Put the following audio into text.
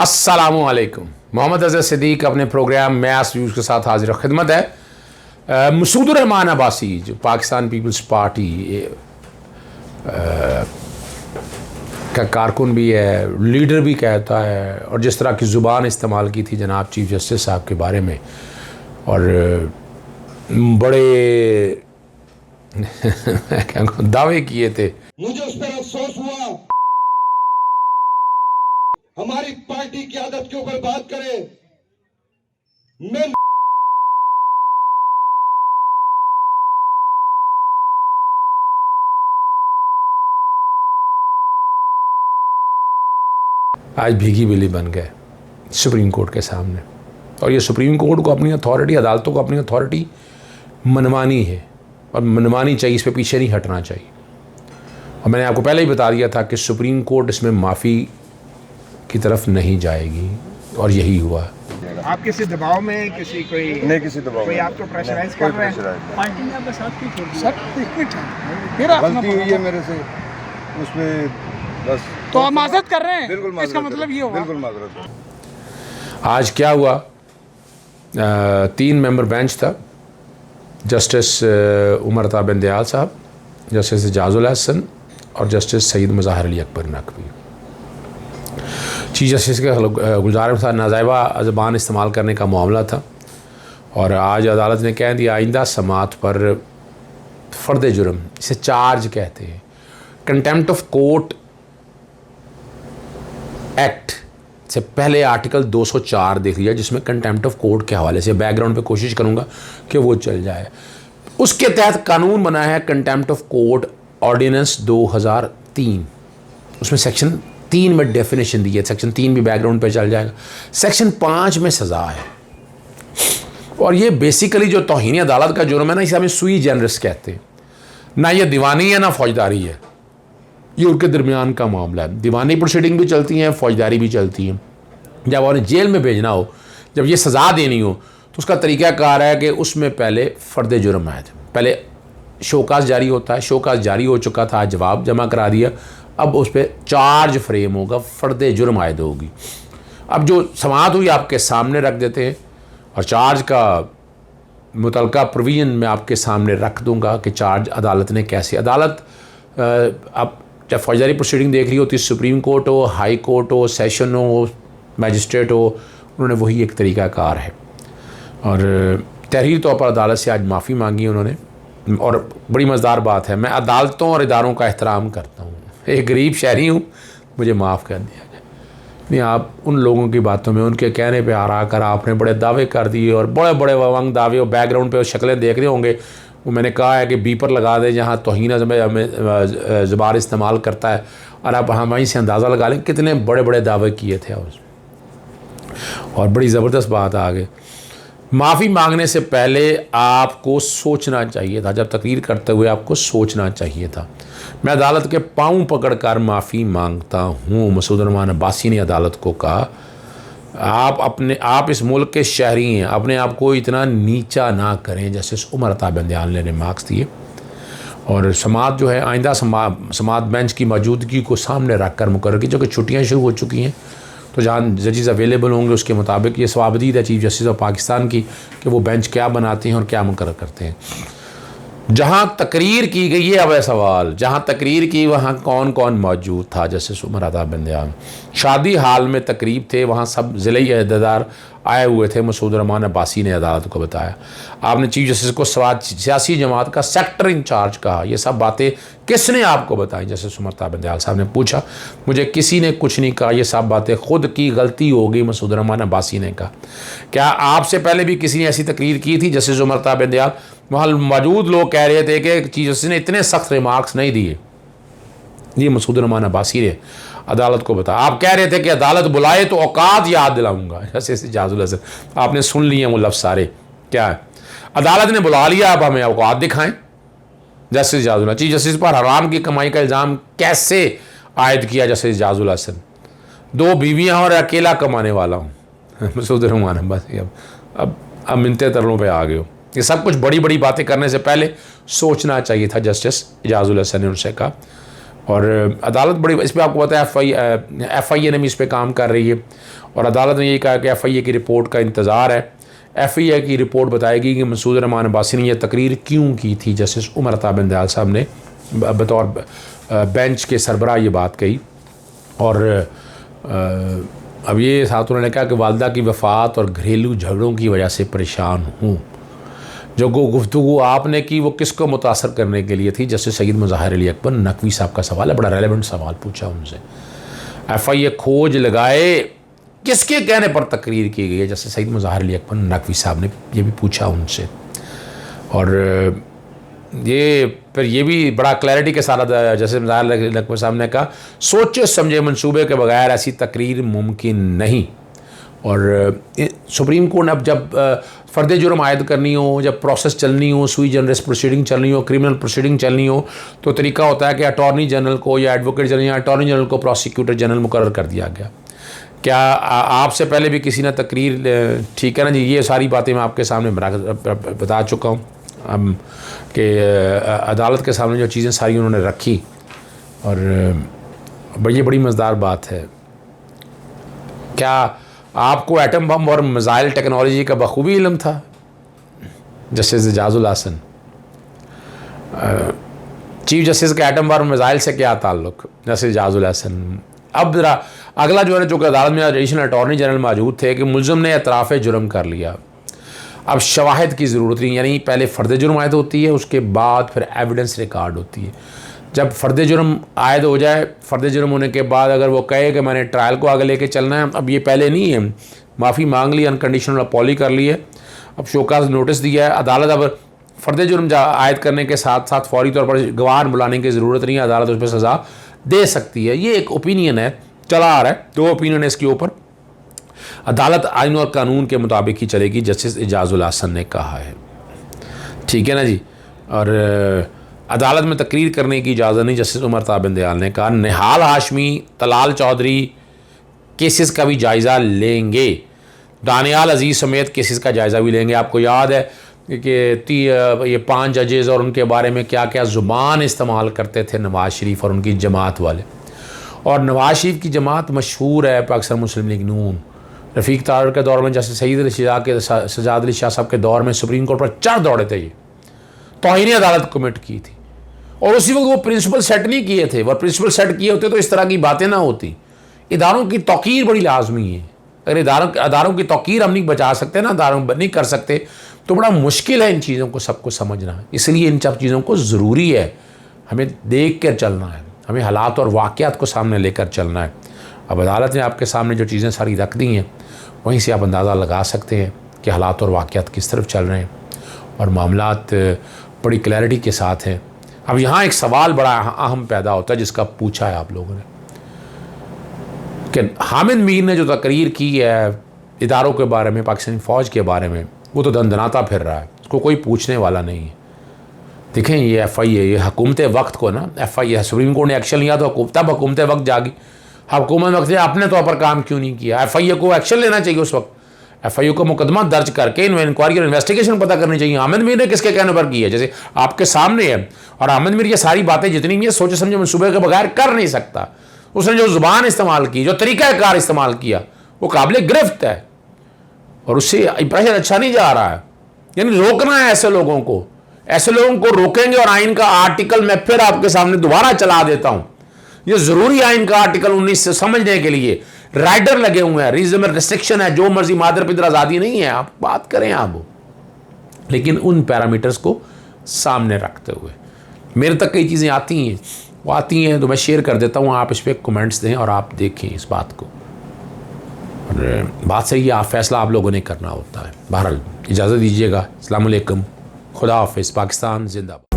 अस्सलामुअलैकुम। मोहम्मद अज़हर सिद्दीक अपने programme mess views के साथ हाजिर खिदमत है। मसूद रहमान अब्बासी जो पाकिस्तान पीपल्स पार्टी का कारकुन भी है, लीडर भी कहता है, और जिस तरह की ज़ुबान इस्तेमाल की थी जनाब चीफ जस्टिस साहब के बारे में, और बड़े दावे किए थे। मुझे उस पर अफसोस हुआ। हमारी पार्टी की आदत के ऊपर बात करें। मैं आज भीगी बिल्ली बन गए सुप्रीम कोर्ट के सामने, और ये सुप्रीम कोर्ट को अपनी अथॉरिटी, अदालतों को अपनी अथॉरिटी मनमानी है, और मनमानी चाहिए, इस पे पीछे नहीं हटना चाहिए। और मैंने आपको पहले ही बता दिया था कि सुप्रीम कोर्ट इसमें माफ़ी की तरफ नहीं जाएगी, और यही हुआ। आप किसी दबाव में, किसी कोई नहीं, किसी दबाव कोई में आपको प्रेशराइज कर रहे हैं? पार्टी ने आपका साथ क्यों छोड़ दिया? सर एक मिनट, फिर आप गलती हुई है मेरे से, उसमें बस। तो आप माजरत कर रहे हैं? बिल्कुल माजरत, इसका मतलब ये होगा। बिल्कुल माजरत। आज क्या हुआ, 3 मेंबर बेंच था। जस्टिस उमर अता बिन दयाल साहब, जस्टिस एजाजुल हसन और justice Syed Mazahar Ali Akbar Naqvi. Chief justice के गुलजार साहब नाजायबा ज़बान इस्तेमाल करने का मामला था, और आज अदालत ने कह दिया आइंदा समात पर फ़र्द जुर्म, इसे चार्ज कहते हैं, कंटेम्प्ट ऑफ कोर्ट एक्ट से पहले आर्टिकल 204 देख लिया, जिसमें कंटेम्प्ट ऑफ कोर्ट के हवाले से बैकग्राउंड पे कोशिश करूँगा कि वो चल जाए। उसके तहत कानून बना है कंटेम्प्ट ऑफ कोर्ट ऑर्डिनेंस 2003। उसमें सेक्शन 3 में डेफिनेशन दी है, सेक्शन 3 भी बैकग्राउंड पे चल जाएगा। सेक्शन 5 में सज़ा है, और ये बेसिकली जो तौहीन अदालत का जुर्म है ना, इसे हमें सुई जेनरस कहते हैं। ना ये दीवानी है ना फौजदारी है, ये उनके दरमियान का मामला है। दीवानी प्रोसीडिंग भी चलती हैं, फौजदारी भी चलती हैं। जब उन्हें जेल में भेजना हो, जब ये सज़ा देनी हो, तो उसका तरीक़ाकार है कि उसमें पहले फ़र्द जुर्म आए थे, पहले शोकास जारी होता है, शोकास जारी हो चुका था, जवाब जमा करा दिया, अब उस पर चार्ज फ्रेम होगा, फ़र्द जुर्म आयद होगी। अब जो समाअत हुई आपके सामने रख देते हैं, और चार्ज का मुतलका प्रोविज़न मैं आपके सामने रख दूँगा कि चार्ज अदालत ने कैसे, अदालत अब जब फौजदारी प्रोसीडिंग देख रही होती, सुप्रीम कोर्ट हो, हाई कोर्ट हो, सेशन हो, मैजिस्ट्रेट हो, उन्होंने वही एक तरीक़ाकार है। और तहरीरी तौर पर अदालत से आज माफ़ी मांगी उन्होंने, और बड़ी मज़ेदार बात है, मैं अदालतों और इदारों का एहतराम करता हूँ, एक गरीब शहरी हूँ, मुझे माफ़ कर दिया जाए। नहीं, आप उन लोगों की बातों में, उनके कहने पे आ कर आपने बड़े दावे कर दिए, और बड़े बड़े वंग दावे, और बैकग्राउंड पे शक्लें देख रहे होंगे। वो मैंने कहा है कि बीपर लगा दें जहाँ तौहीन ज़बान इस्तेमाल करता है, और आप हम वहीं से अंदाज़ा लगा लें कितने बड़े बड़े दावे किए थे उसमें। और बड़ी ज़बरदस्त बात आ गई, माफ़ी मांगने से पहले आपको सोचना चाहिए था, जब तकरीर करते हुए आपको सोचना चाहिए था। मैं अदालत के पाँव पकड़कर माफ़ी मांगता हूँ, मसूद रहमान अब्बासी ने अदालत को कहा, आप इस मुल्क के शहरी हैं, अपने आप को इतना नीचा ना करें। जैसे उमर अता बिन दयाल ने रिमार्क्स दिए, और समाअत जो है आइंदा समाअत बेंच की मौजूदगी को सामने रख कर मुकर्रर की, जो कि छुट्टियाँ शुरू हो चुकी हैं, तो जहाँ जजेस अवेलेबल होंगे उसके मुताबिक ये सवाबदीद है चीफ जस्टिस ऑफ पाकिस्तान की कि वो बेंच क्या बनाते हैं और क्या मुकर्रर करते हैं। जहाँ तकरीर की गई है, अब सवाल, जहाँ तकरीर की वहाँ कौन कौन मौजूद था? जस्टिस उमर अता बिन दयाल शादी हाल में तकरीब थे, वहाँ सब ज़िले अहदेदार आए हुए थे, मसूद रहमान अब्बासी ने अदालत को बताया। आपने चीफ जस्टिस को सियासी जमात का सेक्टर इंचार्ज कहा, ये सब बातें किसने आपको बताई? जस्टिस उमर अता बिन दयाल साहब ने पूछा, मुझे किसी ने कुछ नहीं कहा, ये सब बातें खुद की गलती हो गई, मसूद रहमान अब्बासी ने कहा। क्या आपसे पहले भी किसी ने ऐसी तकरीर की थी? जस्टिस उमर अता बिन दयाल, वहाँ मौजूद लोग कह रहे थे कि चीफ जस्टिस ने इतने सख्त रिमार्क्स नहीं दिए। ये मसूद रहमान अब्बासी ने अदालत को बताया। आप कह रहे थे कि अदालत बुलाए तो औकात याद दिलाऊंगा, जस्टिस एजाजुल हसन, आपने सुन लिए वो लफ्ज़ सारे। क्या है, अदालत ने बुला लिया, अब हमें औकात दिखाएं। जस्टिस एजाजुल, चीफ जस्टिस पर हराम की कमाई का इल्ज़ाम कैसे आयद किया? जस्टिस एजाजुल हसन, 2 बीवियाँ और अकेला कमाने वाला हूँ। मसूद रहमान अब्बासी अब मिनते तरलों पर आ गए हो। ये सब कुछ बड़ी बड़ी बातें करने से पहले सोचना चाहिए था, जस्टिस एजाजुल हसन ने उनसे कहा। और अदालत बड़ी, इस पर आपको पता है FIA ने भी इस पर काम कर रही है, और अदालत ने यही कहा कि FIA की रिपोर्ट का इंतज़ार है। FIA की रिपोर्ट बताएगी कि मसूद रहमान अब्बासी ने यह तकरीर क्यों की थी। जस्टिस उमर अता बिन दयाल साहब ने बतौर बेंच के सरबराह ये बात कही। और अब ये साथ उन्होंने कहा कि वालदा की वफ़ात और घरेलू झगड़ों की वजह से परेशान हूँ। जो गुफ्तगू आपने की वो किसको मुतासर करने के लिए थी। जस्टिस सईद मुज़ाहिर अली अकबर नकवी साहब का सवाल है, बड़ा रेलेवेंट सवाल पूछा उनसे। FIA खोज लगाए किसके कहने पर तकरीर की गई है। जस्टिस सईद मुज़ाहिर अली अकबर नकवी साहब ने ये भी पूछा उनसे। और ये फिर ये भी बड़ा क्लैरिटी के साथ जैसे मुज़ाहिर अली अकबर साहब ने कहा, सोचे समझे मंसूबे के बगैर ऐसी तकरीर मुमकिन नहीं। और सुप्रीम कोर्ट ने अब जब फ़र्द जुर्म आयद करनी हो, जब प्रोसेस चलनी हो, सुई जनरस प्रोसीडिंग चलनी हो, क्रिमिनल प्रोसीडिंग चलनी हो, तो तरीका होता है कि अटॉर्नी जनरल को या एडवोकेट जनरल या अटॉर्नी जनरल को प्रोसिक्यूटर जनरल मुकर्रर कर दिया गया। क्या आपसे पहले भी किसी ने तकरीर, ठीक है ना जी, ये सारी बातें मैं आपके सामने बता चुका हूँ कि अदालत के सामने जो चीज़ें सारी उन्होंने रखी। और बड़ी मज़ेदार बात है, क्या आपको एटम बम और मिसाइल टेक्नोलॉजी का बखूबी इल्म था। Justice Ijazul Hasan, chief justice का एटम बम और मिसाइल से क्या ताल्लुक़। जस्टिस एजाजुल हसन, अब ज़रा अगला जो है चूँकि अदालत में एडिशनल अटॉर्नी जनरल मौजूद थे कि मुलज़िम ने एतराफ़ जुर्म कर लिया, अब शवाहिद की ज़रूरत नहीं, यानी पहले फ़र्द जुर्म आयद होती है, उसके बाद फिर एविडेंस रिकॉर्ड होती है। जब फ़र्द जुर्म आयद हो जाए, फ़र्द जुर्म होने के बाद अगर वो कहे कि मैंने ट्रायल को आगे लेके चलना है, अब ये पहले नहीं है, माफ़ी मांग ली, अनकंडीशनल अपॉली कर ली है, अब शोकाज़ नोटिस दिया है, अदालत अब फ़र्द जुर्म आयद करने के साथ साथ फौरी तौर पर गवाह बुलाने की ज़रूरत नहीं है, अदालत उस पर सज़ा दे सकती है। ये एक ओपिनियन है, चला आ रहा है, 2 ओपिनियन है इसके ऊपर। अदालत आइन और कानून के मुताबिक ही चलेगी, जस्टिस एजाजुल हसन ने कहा है, ठीक है ना जी। और अदालत में तकरीर करने की इजाज़त नहीं, जस्टिस उमर अता बिन दयाल ने कहा। निहाल हाशमी, तलाल चौधरी केसेस का भी जायज़ा लेंगे, दानियाल अजीज़ समेत केसेस का जायज़ा भी लेंगे। आपको याद है कि ये 5 जजेस और उनके बारे में क्या क्या ज़ुबान इस्तेमाल करते थे नवाज़ शरीफ और उनकी जमात वाले। और नवाज़ शरीफ की जमात मशहूर है पाकिस्तान मुस्लिम लीग नून। रफ़ीक तारड़ के दौर में, जैसे सजाद अली शाह साहब के दौर में सुप्रीम कोर्ट पर 4 दौड़े थे, ये तौहीन अदालत कमिट की थी। और उसी वक्त वो प्रिंसिपल सेट नहीं किए थे, वह प्रिंसिपल सेट किए होते तो इस तरह की बातें ना होती। इदारों की तौकीर बड़ी लाजमी है। अगर इदारों की तौकीर हम नहीं बचा सकते ना, इदारों नहीं कर सकते, तो बड़ा मुश्किल है इन चीज़ों को सबको समझना। इसलिए इन सब चीज़ों को ज़रूरी है, हमें देख कर चलना है, हमें हालात और वाक़यात को सामने लेकर चलना है। अब अदालत ने आपके सामने जो चीज़ें सारी रख दी हैं, वहीं से आप अंदाज़ा लगा सकते हैं कि हालात और वाक़यात किस तरफ चल रहे हैं और मामलात बड़ी क्लैरिटी के साथ हैं। अब यहाँ एक सवाल बड़ा अहम पैदा होता है जिसका पूछा है आप लोगों ने कि हामिद मीर ने जो तकरीर की है इदारों के बारे में, पाकिस्तानी फ़ौज के बारे में, वो तो दंदनाता फिर रहा है, उसको कोई पूछने वाला नहीं है। देखें ये FIA, ये हुकूमत वक्त को ना, FIA सुप्रीम कोर्ट ने एक्शन लिया तो तब हुकूमत वक्त जागी। हुकूमत वक्त ने अपने तौर पर काम क्यों नहीं किया। FIA को एक्शन लेना चाहिए उस वक्त, FIA को मुकदमा दर्ज करके इंक्वायरी और इन्वेस्टिगेशन पता करनी चाहिए हामिद मीर ने किसके कहने पर की है। जैसे आपके सामने है, और हामिद मीर ये सारी बातें जितनी भी है सोचे समझे मनसूबे के बगैर कर नहीं सकता। उसने जो ज़ुबान इस्तेमाल की, जो तरीक़ाकार इस्तेमाल किया, वो काबिल गिरफ्त है और उससे इंप्रेशन अच्छा नहीं जा रहा है। यानी रोकना है ऐसे लोगों को, ऐसे लोगों को रोकेंगे। और आइन का आर्टिकल मैं फिर आपके सामने दोबारा चला देता हूं, ये ज़रूरी आइन का आर्टिकल 19 से समझने के लिए राइडर लगे हुए हैं, रीजनेबल रिस्ट्रिक्शन है, जो मर्जी मादर पितर आज़ादी नहीं है, आप बात करें आप, लेकिन उन पैरामीटर्स को सामने रखते हुए। मेरे तक कई चीज़ें आती हैं, वो आती हैं तो मैं शेयर कर देता हूँ, आप इस पर कमेंट्स दें और आप देखें इस बात को। और बात सही है, आप फैसला आप लोगों ने करना होता है। बहरहाल इजाज़त दीजिएगा, अस्सलाम वालेकुम, खुदा हाफिज़, पाकिस्तान जिंदाबाद।